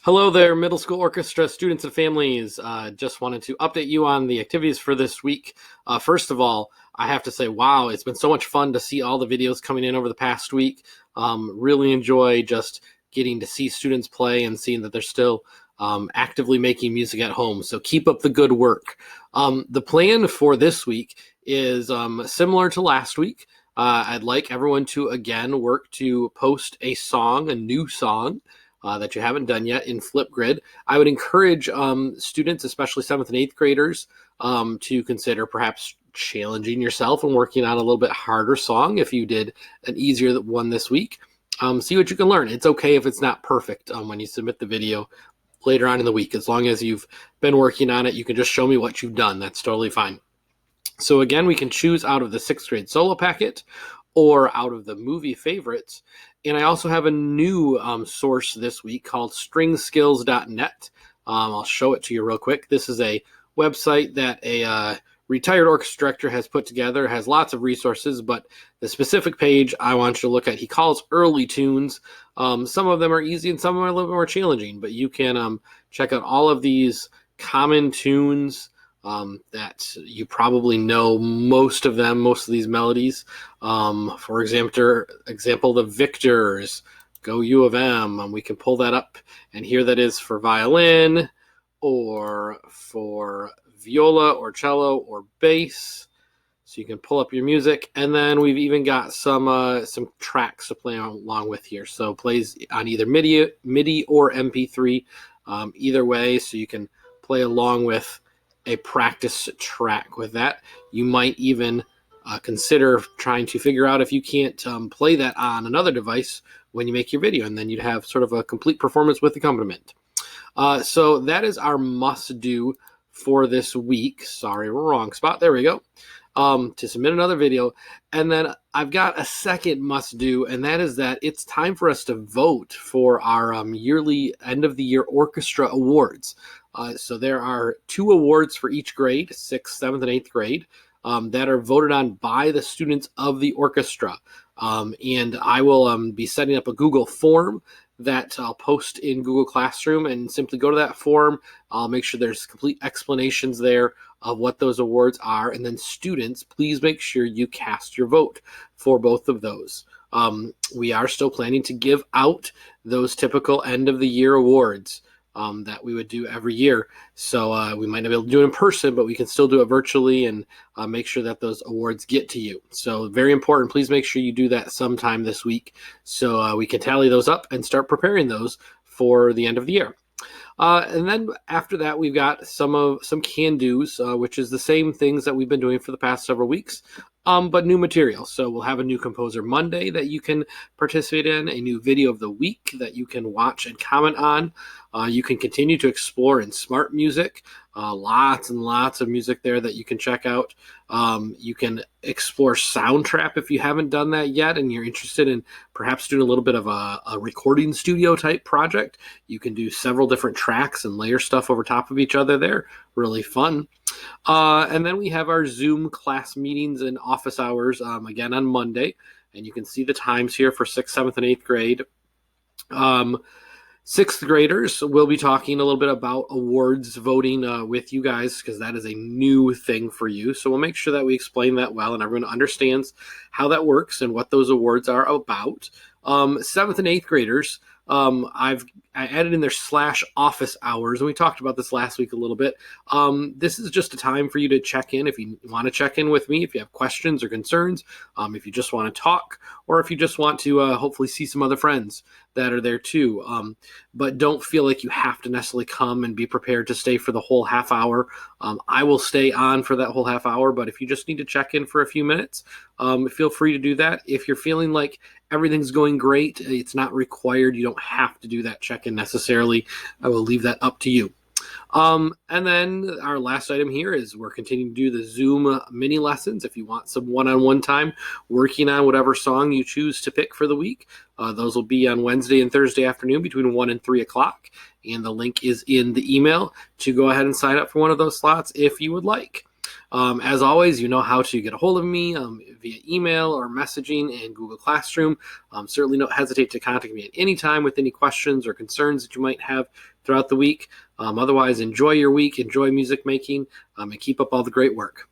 Hello there, middle school orchestra students and families. Just wanted to update you on the activities for this week. First of all, I have to say, wow, it's been so much fun to see all the videos coming in over the past week. Really enjoy just getting to see students play and seeing that they're still actively making music at home. So keep up the good work. The plan for this week is similar to last week. I'd like everyone to again work to post a new song that you haven't done yet in Flipgrid. I would encourage students, especially 7th and 8th graders, to consider perhaps challenging yourself and working on a little bit harder song if you did an easier one this week. See what you can learn. It's okay if it's not perfect when you submit the video later on in the week. As long as you've been working on it, you can just show me what you've done. That's totally fine. So again, we can choose out of the 6th grade solo packet or out of the movie favorites. And I also have a new source this week called stringskills.net. I'll show it to you real quick. This is a website that a retired orchestra director has put together. It has lots of resources, but the specific page I want you to look at, he calls early tunes. Some of them are easy and some of them are a little bit more challenging, but you can check out all of these common tunes that you probably know most of these melodies. For example, the Victors, Go U of M. We can pull that up, and here that is for violin, or for viola, or cello, or bass. So you can pull up your music, and then we've even got some tracks to play along with here. So plays on either MIDI or MP3, either way. So you can play along with a practice track with that. You might even consider trying to figure out if you can't play that on another device when you make your video, and then you'd have sort of a complete performance with accompaniment. So that is our must-do for this week. Sorry, wrong spot. There we go. To submit another video. And then I've got a second must-do, and that is that it's time for us to vote for our yearly end-of-the-year orchestra awards. So there are 2 awards for each grade, 6th, 7th, and 8th grade, that are voted on by the students of the orchestra. And I will be setting up a Google form that I'll post in Google Classroom, and simply go to that form. I'll make sure there's complete explanations there of what those awards are. And then students, please make sure you cast your vote for both of those. We are still planning to give out those typical end of the year awards that we would do every year. So we might not be able to do it in person, but we can still do it virtually and make sure that those awards get to you. So very important. Please make sure you do that sometime this week so we can tally those up and start preparing those for the end of the year. And then after that, we've got some can-dos, which is the same things that we've been doing for the past several weeks, but new material. So we'll have a new Composer Monday that you can participate in, a new video of the week that you can watch and comment on. You can continue to explore in smart music. Lots and lots of music there that you can check out. You can explore Soundtrap if you haven't done that yet and you're interested in perhaps doing a little bit of a recording studio type project. You can do several different tracks and layer stuff over top of each other there. Really fun. And then we have our Zoom class meetings and office hours again on Monday. And you can see the times here for 6th, 7th, and 8th grade. 6th graders will be talking a little bit about awards voting with you guys, because that is a new thing for you. So we'll make sure that we explain that well and everyone understands how that works and what those awards are about. 7th and 8th graders, I added in their /office hours, and we talked about this last week a little bit. This is just a time for you to check in if you want to check in with me, if you have questions or concerns, if you just want to talk, or if you just want to hopefully see some other friends that are there too. But don't feel like you have to necessarily come and be prepared to stay for the whole half hour. I will stay on for that whole half hour, but if you just need to check in for a few minutes, feel free to do that. If you're feeling like everything's going great, it's not required. You don't have to do that check-in necessarily. I will leave that up to you. And then our last item here is we're continuing to do the Zoom mini lessons. If you want some one-on-one time working on whatever song you choose to pick for the week, those will be on Wednesday and Thursday afternoon between 1 and 3 o'clock. And the link is in the email to go ahead and sign up for one of those slots if you would like. As always, you know how to get a hold of me via email or messaging in Google Classroom. Certainly don't hesitate to contact me at any time with any questions or concerns that you might have throughout the week. Otherwise, enjoy your week, enjoy music making, and keep up all the great work.